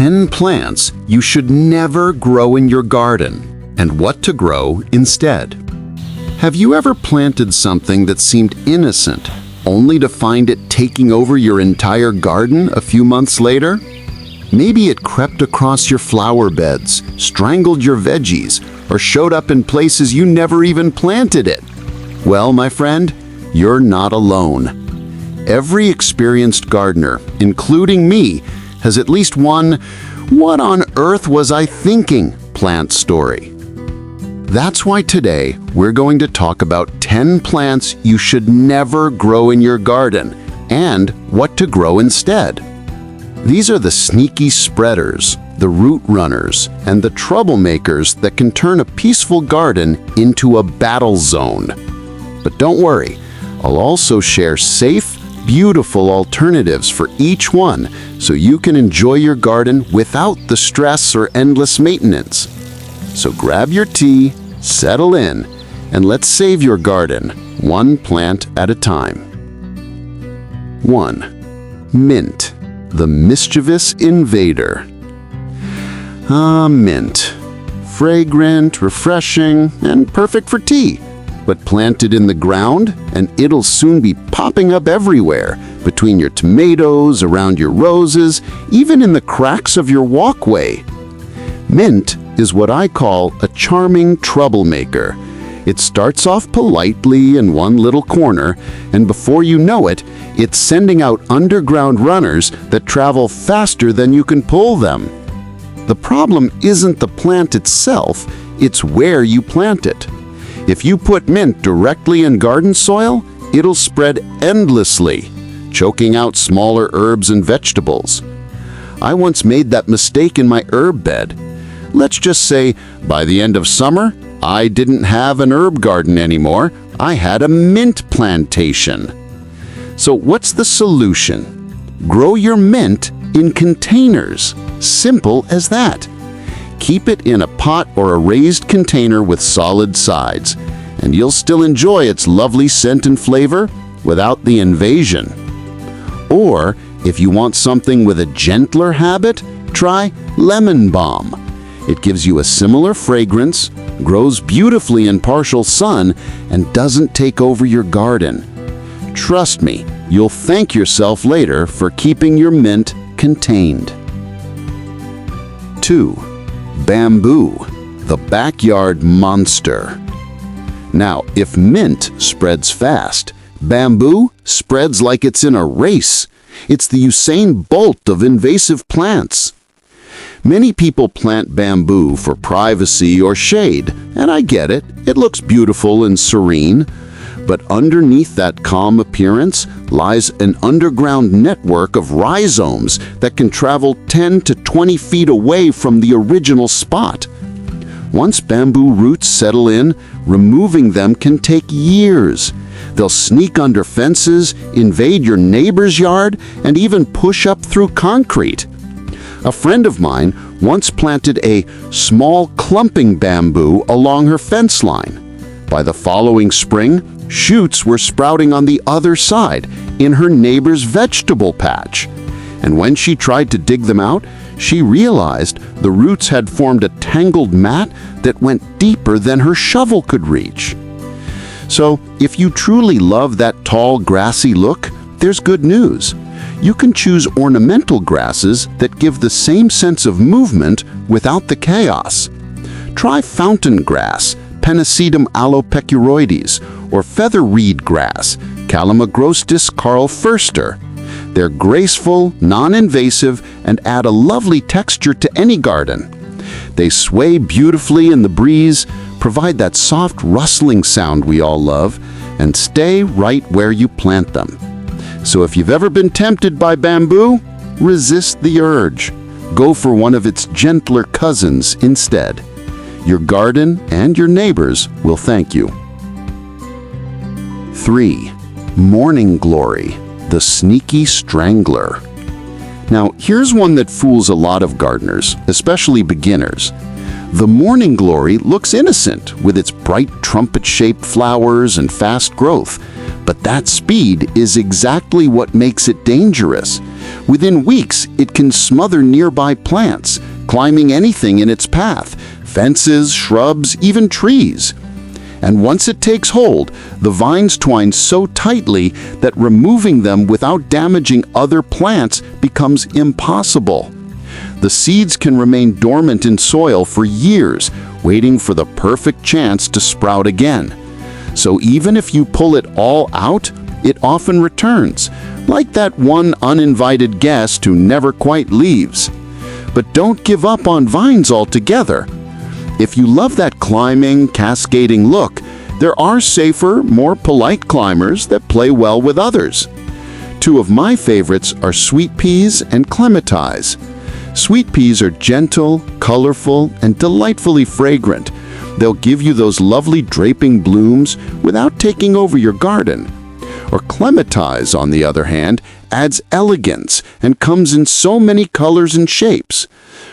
10 plants you should never grow in your garden, and what to grow instead. Have you ever planted something that seemed innocent, only to find it taking over your entire garden a few months later? Maybe it crept across your flower beds, strangled your veggies, or showed up in places you never even planted it. Well, my friend, you're not alone. Every experienced gardener, including me, has at least one "what on earth was I thinking" plant story. That's why today we're going to talk about 10 plants you should never grow in your garden and what to grow instead. These are the sneaky spreaders, the root runners, and the troublemakers that can turn a peaceful garden into a battle zone. But don't worry, I'll also share safe, beautiful alternatives for each one so you can enjoy your garden without the stress or endless maintenance. So grab your tea, settle in, and let's save your garden one plant at a time. 1. Mint, the mischievous invader. Mint. Fragrant, refreshing, and perfect for tea. But plant it in the ground, and it'll soon be popping up everywhere, between your tomatoes, around your roses, even in the cracks of your walkway. Mint is what I call a charming troublemaker. It starts off politely in one little corner, and before you know it, it's sending out underground runners that travel faster than you can pull them. The problem isn't the plant itself, it's where you plant it. If you put mint directly in garden soil, it'll spread endlessly, choking out smaller herbs and vegetables. I once made that mistake in my herb bed. Let's just say, by the end of summer, I didn't have an herb garden anymore. I had a mint plantation. So what's the solution? Grow your mint in containers. Simple as that. Keep it in a pot or a raised container with solid sides, and you'll still enjoy its lovely scent and flavor without the invasion. Or, if you want something with a gentler habit, try lemon balm. It gives you a similar fragrance, grows beautifully in partial sun, and doesn't take over your garden. Trust me, you'll thank yourself later for keeping your mint contained. 2. Bamboo, the backyard monster. Now, if mint spreads fast, bamboo spreads like it's in a race. It's the Usain Bolt of invasive plants. Many people plant bamboo for privacy or shade, and I get it. It looks beautiful and serene. But underneath that calm appearance lies an underground network of rhizomes that can travel 10 to 20 feet away from the original spot. Once bamboo roots settle in, removing them can take years. They'll sneak under fences, invade your neighbor's yard, and even push up through concrete. A friend of mine once planted a small clumping bamboo along her fence line. By the following spring, shoots were sprouting on the other side, in her neighbor's vegetable patch. And when she tried to dig them out, she realized the roots had formed a tangled mat that went deeper than her shovel could reach. So, if you truly love that tall, grassy look, there's good news. You can choose ornamental grasses that give the same sense of movement without the chaos. Try fountain grass, Pennisedum alopecuroides, or feather reed grass, Calamagrostis carlfurster. They're graceful, non-invasive, and add a lovely texture to any garden. They sway beautifully in the breeze, provide that soft rustling sound we all love, and stay right where you plant them. So if you've ever been tempted by bamboo, resist the urge. Go for one of its gentler cousins instead. Your garden and your neighbors will thank you. 3. Morning Glory, the sneaky strangler. Now, here's one that fools a lot of gardeners, especially beginners. The morning glory looks innocent with its bright trumpet-shaped flowers and fast growth, but that speed is exactly what makes it dangerous. Within weeks, it can smother nearby plants, climbing anything in its path, fences, shrubs, even trees. And once it takes hold, the vines twine so tightly that removing them without damaging other plants becomes impossible. The seeds can remain dormant in soil for years, waiting for the perfect chance to sprout again. So even if you pull it all out, it often returns, like that one uninvited guest who never quite leaves. But don't give up on vines altogether. If you love that climbing, cascading look, there are safer, more polite climbers that play well with others. Two of my favorites are sweet peas and clematis. Sweet peas are gentle, colorful, and delightfully fragrant. They'll give you those lovely draping blooms without taking over your garden. Or clematis, on the other hand, adds elegance and comes in so many colors and shapes.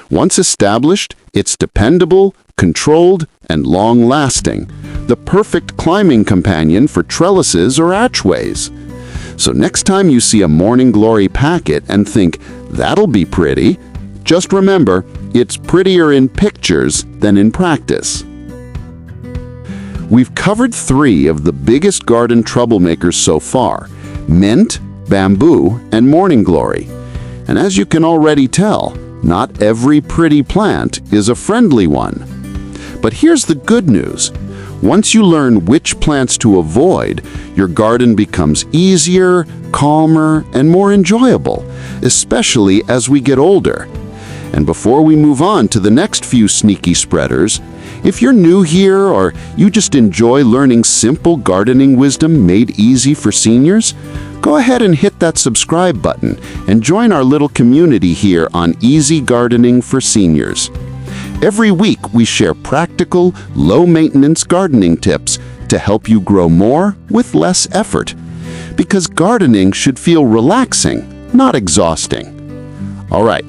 Once established, it's dependable, controlled, and long-lasting, the perfect climbing companion for trellises or archways. So next time you see a morning glory packet and think, that'll be pretty, just remember, it's prettier in pictures than in practice. We've covered 3 of the biggest garden troublemakers so far: mint, bamboo, and morning glory. And as you can already tell, not every pretty plant is a friendly one. But here's the good news. Once you learn which plants to avoid, your garden becomes easier, calmer, and more enjoyable, especially as we get older. And before we move on to the next few sneaky spreaders, if you're new here or you just enjoy learning simple gardening wisdom made easy for seniors, go ahead and hit that subscribe button and join our little community here on Easy Gardening for Seniors. Every week we share practical, low-maintenance gardening tips to help you grow more with less effort. Because gardening should feel relaxing, not exhausting. All right.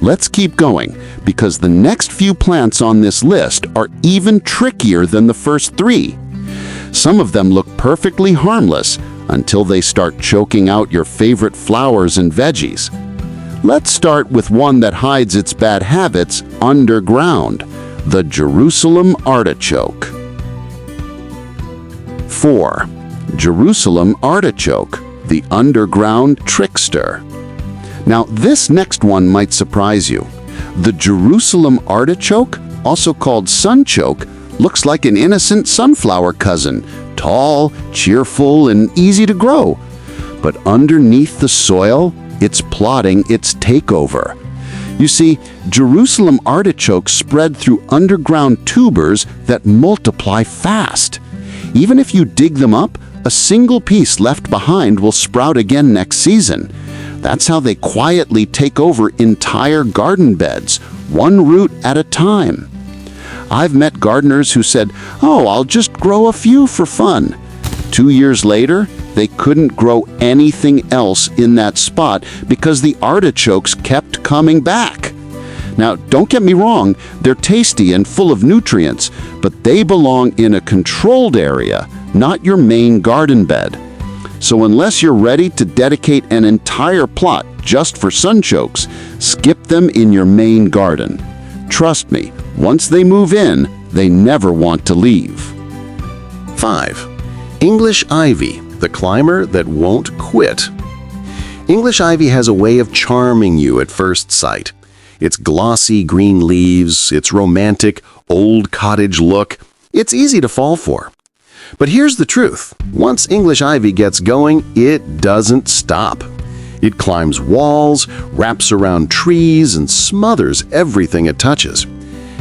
Let's keep going, because the next few plants on this list are even trickier than the first 3. Some of them look perfectly harmless until they start choking out your favorite flowers and veggies. Let's start with one that hides its bad habits underground, the Jerusalem artichoke. 4. Jerusalem artichoke, the underground trickster. Now, this next one might surprise you. The Jerusalem artichoke, also called sunchoke, looks like an innocent sunflower cousin, tall, cheerful, and easy to grow. But underneath the soil, it's plotting its takeover. You see, Jerusalem artichokes spread through underground tubers that multiply fast. Even if you dig them up, a single piece left behind will sprout again next season. That's how they quietly take over entire garden beds, one root at a time. I've met gardeners who said, "Oh, I'll just grow a few for fun." 2 years later, they couldn't grow anything else in that spot because the artichokes kept coming back. Now, don't get me wrong, they're tasty and full of nutrients, but they belong in a controlled area, not your main garden bed. So unless you're ready to dedicate an entire plot just for sunchokes, skip them in your main garden. Trust me, once they move in, they never want to leave. 5. English ivy, the climber that won't quit. English ivy has a way of charming you at first sight. Its glossy green leaves, its romantic, old cottage look, it's easy to fall for. But here's the truth. Once English ivy gets going, it doesn't stop. It climbs walls, wraps around trees, and smothers everything it touches.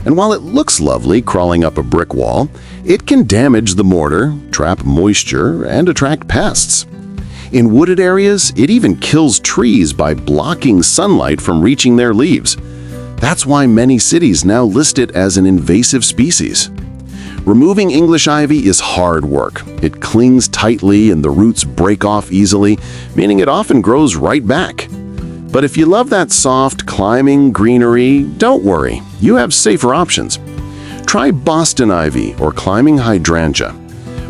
And while it looks lovely crawling up a brick wall, it can damage the mortar, trap moisture, and attract pests. In wooded areas, it even kills trees by blocking sunlight from reaching their leaves. That's why many cities now list it as an invasive species. Removing English ivy is hard work. It clings tightly and the roots break off easily, meaning it often grows right back. But if you love that soft, climbing greenery, don't worry, you have safer options. Try Boston ivy or climbing hydrangea.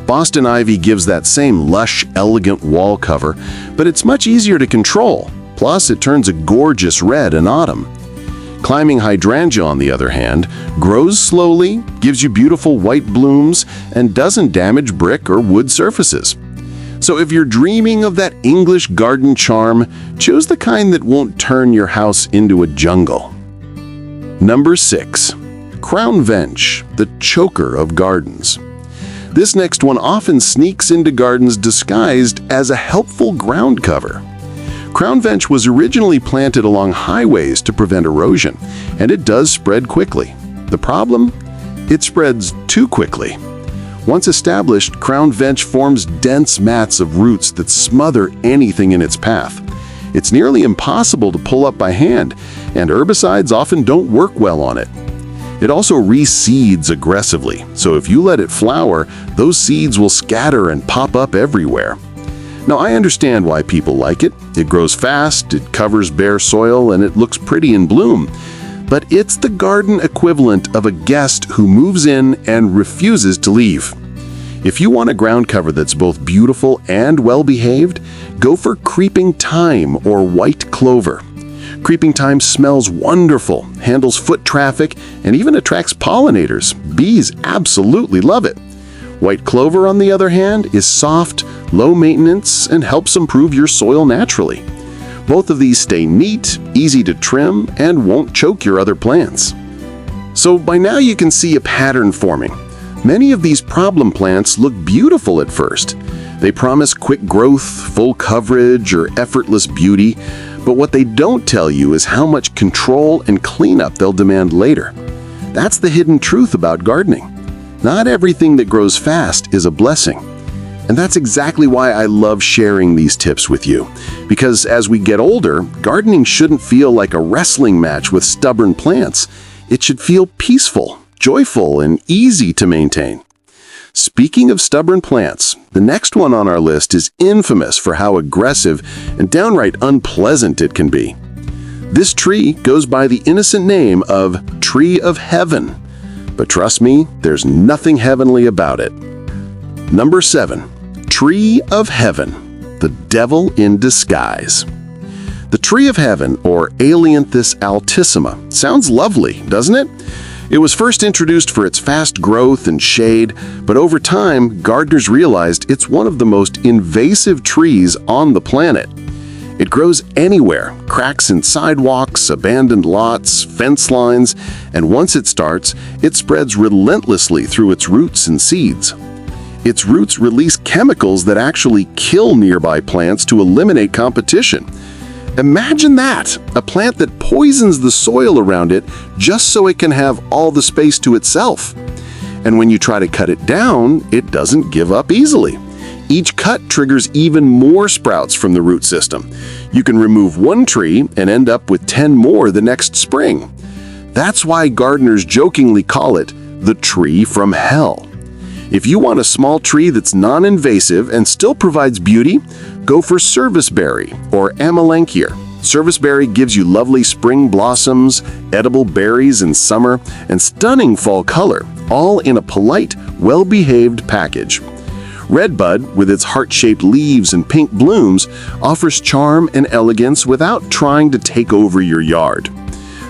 Boston ivy gives that same lush, elegant wall cover, but it's much easier to control. Plus, it turns a gorgeous red in autumn. Climbing hydrangea, on the other hand, grows slowly, gives you beautiful white blooms, and doesn't damage brick or wood surfaces. So if you're dreaming of that English garden charm, choose the kind that won't turn your house into a jungle. Number 6. Crown Vetch, the choker of gardens. This next one often sneaks into gardens disguised as a helpful ground cover. Crown Vetch was originally planted along highways to prevent erosion, and it does spread quickly. The problem? It spreads too quickly. Once established, Crown Vetch forms dense mats of roots that smother anything in its path. It's nearly impossible to pull up by hand, and herbicides often don't work well on it. It also reseeds aggressively, so if you let it flower, those seeds will scatter and pop up everywhere. Now, I understand why people like it. It grows fast, it covers bare soil, and it looks pretty in bloom. But it's the garden equivalent of a guest who moves in and refuses to leave. If you want a ground cover that's both beautiful and well-behaved, go for creeping thyme or white clover. Creeping thyme smells wonderful, handles foot traffic, and even attracts pollinators. Bees absolutely love it. White clover, on the other hand, is soft, low maintenance, and helps improve your soil naturally. Both of these stay neat, easy to trim, and won't choke your other plants. So by now you can see a pattern forming. Many of these problem plants look beautiful at first. They promise quick growth, full coverage, or effortless beauty, but what they don't tell you is how much control and cleanup they'll demand later. That's the hidden truth about gardening. Not everything that grows fast is a blessing. And that's exactly why I love sharing these tips with you. Because as we get older, gardening shouldn't feel like a wrestling match with stubborn plants. It should feel peaceful, joyful, and easy to maintain. Speaking of stubborn plants, the next one on our list is infamous for how aggressive and downright unpleasant it can be. This tree goes by the innocent name of Tree of Heaven. But trust me, there's nothing heavenly about it. Number 7. Tree of Heaven, the devil in disguise. The Tree of Heaven, or Ailanthus altissima, sounds lovely, doesn't it? It was first introduced for its fast growth and shade, but over time, gardeners realized it's one of the most invasive trees on the planet. It grows anywhere, cracks in sidewalks, abandoned lots, fence lines, and once it starts, it spreads relentlessly through its roots and seeds. Its roots release chemicals that actually kill nearby plants to eliminate competition. Imagine that! A plant that poisons the soil around it just so it can have all the space to itself. And when you try to cut it down, it doesn't give up easily. Each cut triggers even more sprouts from the root system. You can remove one tree and end up with 10 more the next spring. That's why gardeners jokingly call it the tree from hell. If you want a small tree that's non-invasive and still provides beauty, go for serviceberry or amelanchier. Serviceberry gives you lovely spring blossoms, edible berries in summer, and stunning fall color, all in a polite, well-behaved package. Redbud, with its heart-shaped leaves and pink blooms, offers charm and elegance without trying to take over your yard.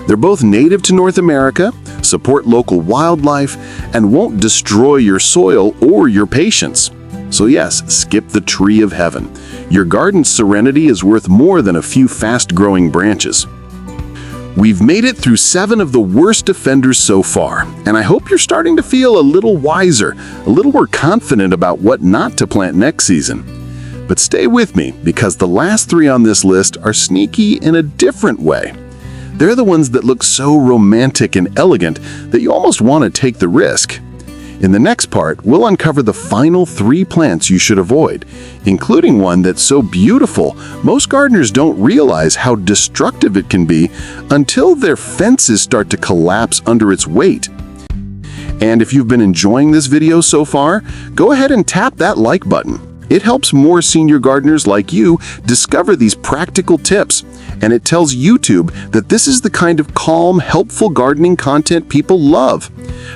They're both native to North America, support local wildlife, and won't destroy your soil or your patience. So yes, skip the Tree of Heaven. Your garden's serenity is worth more than a few fast-growing branches. We've made it through 7 of the worst offenders so far, and I hope you're starting to feel a little wiser, a little more confident about what not to plant next season. But stay with me, because the last 3 on this list are sneaky in a different way. They're the ones that look so romantic and elegant that you almost want to take the risk. In the next part, we'll uncover the final 3 plants you should avoid, including one that's so beautiful, most gardeners don't realize how destructive it can be until their fences start to collapse under its weight. And if you've been enjoying this video so far, go ahead and tap that like button. It helps more senior gardeners like you discover these practical tips And it tells YouTube that this is the kind of calm, helpful gardening content people love.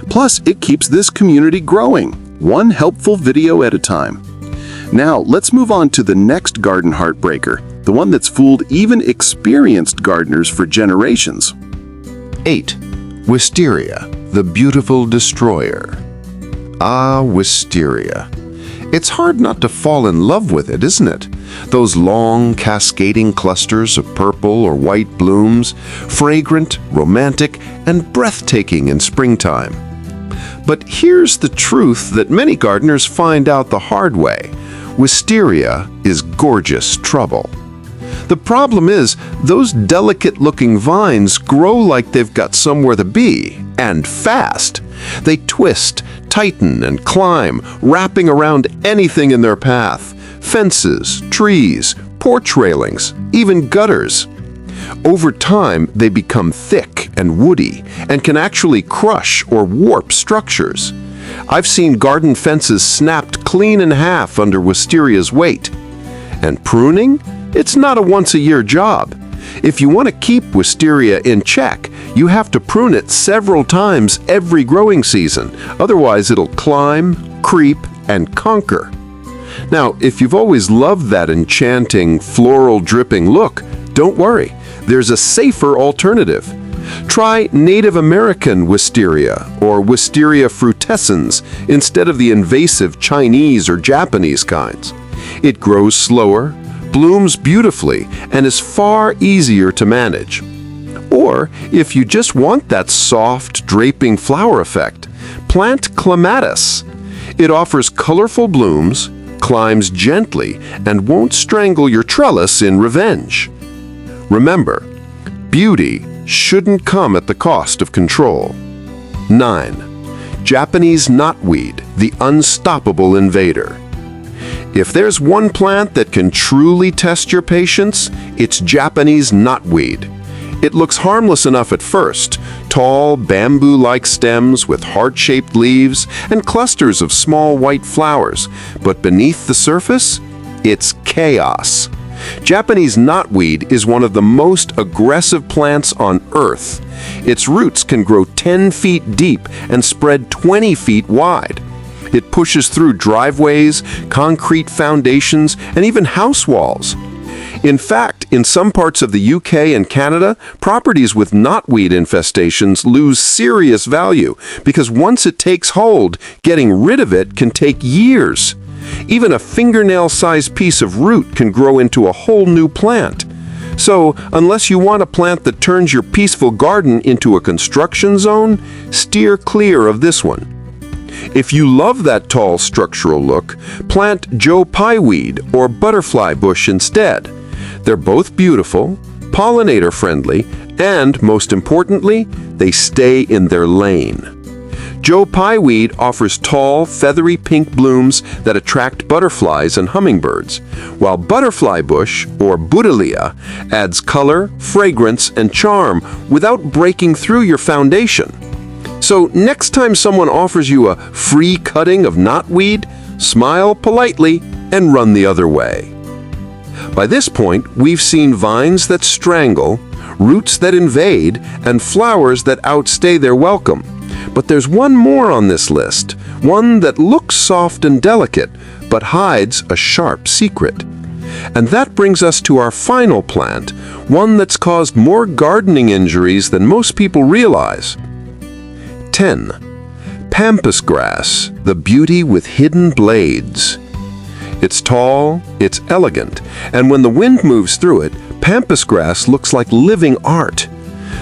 Plus, it keeps this community growing, one helpful video at a time. Now, let's move on to the next garden heartbreaker, the one that's fooled even experienced gardeners for generations. 8. Wisteria, the beautiful destroyer. Ah, Wisteria. It's hard not to fall in love with it, isn't it? Those long, cascading clusters of purple or white blooms, fragrant, romantic, and breathtaking in springtime. But here's the truth that many gardeners find out the hard way. Wisteria is gorgeous trouble. The problem is, those delicate-looking vines grow like they've got somewhere to be, and fast. They twist, tighten, and climb, wrapping around anything in their path. Fences, trees, porch railings, even gutters. Over time, they become thick and woody, and can actually crush or warp structures. I've seen garden fences snapped clean in half under Wisteria's weight. And pruning? It's not a once-a-year job. If you want to keep Wisteria in check, you have to prune it several times every growing season. Otherwise, it'll climb, creep, and conquer. Now, if you've always loved that enchanting, floral dripping look, don't worry. There's a safer alternative. Try Native American Wisteria or Wisteria frutescens instead of the invasive Chinese or Japanese kinds. It grows slower, blooms beautifully, and is far easier to manage. Or, if you just want that soft, draping flower effect, plant Clematis. It offers colorful blooms, climbs gently, and won't strangle your trellis in revenge. Remember, beauty shouldn't come at the cost of control. 9. Japanese knotweed, the unstoppable invader. If there's one plant that can truly test your patience, it's Japanese knotweed. It looks harmless enough at first, tall, bamboo-like stems with heart-shaped leaves and clusters of small white flowers. But beneath the surface, it's chaos. Japanese knotweed is one of the most aggressive plants on Earth. Its roots can grow 10 feet deep and spread 20 feet wide. It pushes through driveways, concrete foundations, and even house walls. In fact, in some parts of the UK and Canada, properties with knotweed infestations lose serious value because once it takes hold, getting rid of it can take years. Even a fingernail-sized piece of root can grow into a whole new plant. So, unless you want a plant that turns your peaceful garden into a construction zone, steer clear of this one. If you love that tall structural look, plant Joe Pyeweed or butterfly bush instead. They're both beautiful, pollinator-friendly, and, most importantly, they stay in their lane. Joe Pyeweed offers tall, feathery pink blooms that attract butterflies and hummingbirds, while butterfly bush, or buddleia, adds color, fragrance, and charm without breaking through your foundation. So next time someone offers you a free cutting of knotweed, smile politely and run the other way. By this point, we've seen vines that strangle, roots that invade, and flowers that outstay their welcome. But there's one more on this list, one that looks soft and delicate, but hides a sharp secret. And that brings us to our final plant, one that's caused more gardening injuries than most people realize. 10. Pampas grass, the beauty with hidden blades. It's tall, it's elegant, and when the wind moves through it, Pampas grass looks like living art.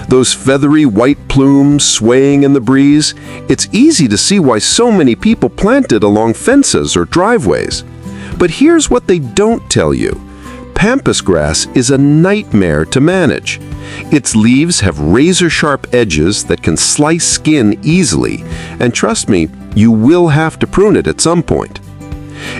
Those feathery white plumes swaying in the breeze, it's easy to see why so many people plant it along fences or driveways. But here's what they don't tell you. Pampas grass is a nightmare to manage. Its leaves have razor-sharp edges that can slice skin easily, and trust me, you will have to prune it at some point.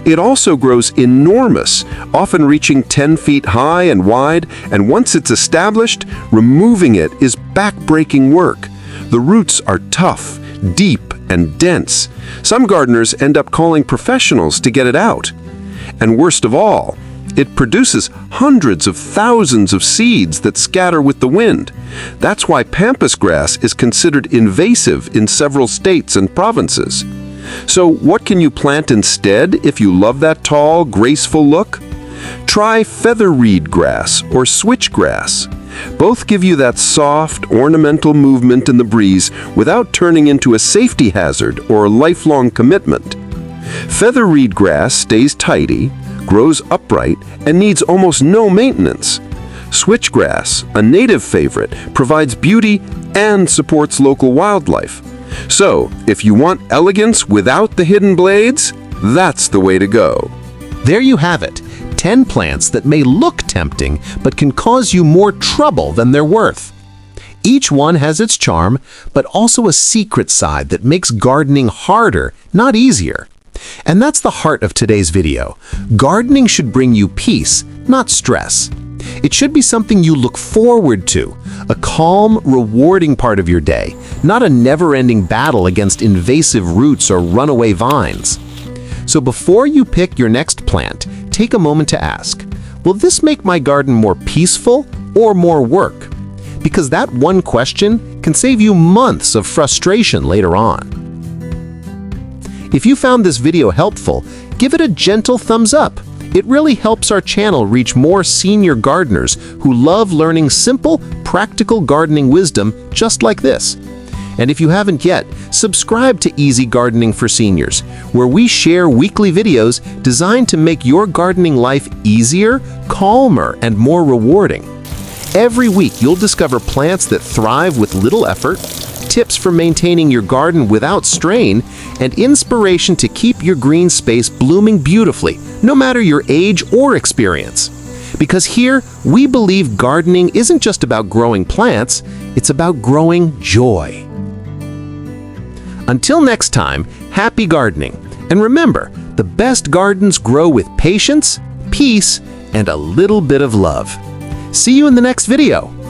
It also grows enormous, often reaching 10 feet high and wide, and once it's established, removing it is back-breaking work. The roots are tough, deep, and dense. Some gardeners end up calling professionals to get it out. And worst of all, It produces hundreds of thousands of seeds that scatter with the wind. That's why Pampas grass is considered invasive in several states and provinces. So what can you plant instead if you love that tall, graceful look? Try featherreed grass or switchgrass. Both give you that soft, ornamental movement in the breeze without turning into a safety hazard or a lifelong commitment. Featherreed grass stays tidy, grows upright, and needs almost no maintenance. Switchgrass, a native favorite, provides beauty and supports local wildlife. So, if you want elegance without the hidden blades, that's the way to go. There you have it, 10 plants that may look tempting but can cause you more trouble than they're worth. Each one has its charm, but also a secret side that makes gardening harder, not easier. And that's the heart of today's video. Gardening should bring you peace, not stress. It should be something you look forward to, a calm, rewarding part of your day, not a never-ending battle against invasive roots or runaway vines. So before you pick your next plant, take a moment to ask, will this make my garden more peaceful or more work? Because that one question can save you months of frustration later on. If you found this video helpful, give it a gentle thumbs up. It really helps our channel reach more senior gardeners who love learning simple, practical gardening wisdom just like this. And if you haven't yet, subscribe to Easy Gardening for Seniors, where we share weekly videos designed to make your gardening life easier, calmer, and more rewarding. Every week, you'll discover plants that thrive with little effort, tips for maintaining your garden without strain, and inspiration to keep your green space blooming beautifully, no matter your age or experience. Because here, we believe gardening isn't just about growing plants, it's about growing joy. Until next time, happy gardening. And remember, the best gardens grow with patience, peace, and a little bit of love. See you in the next video.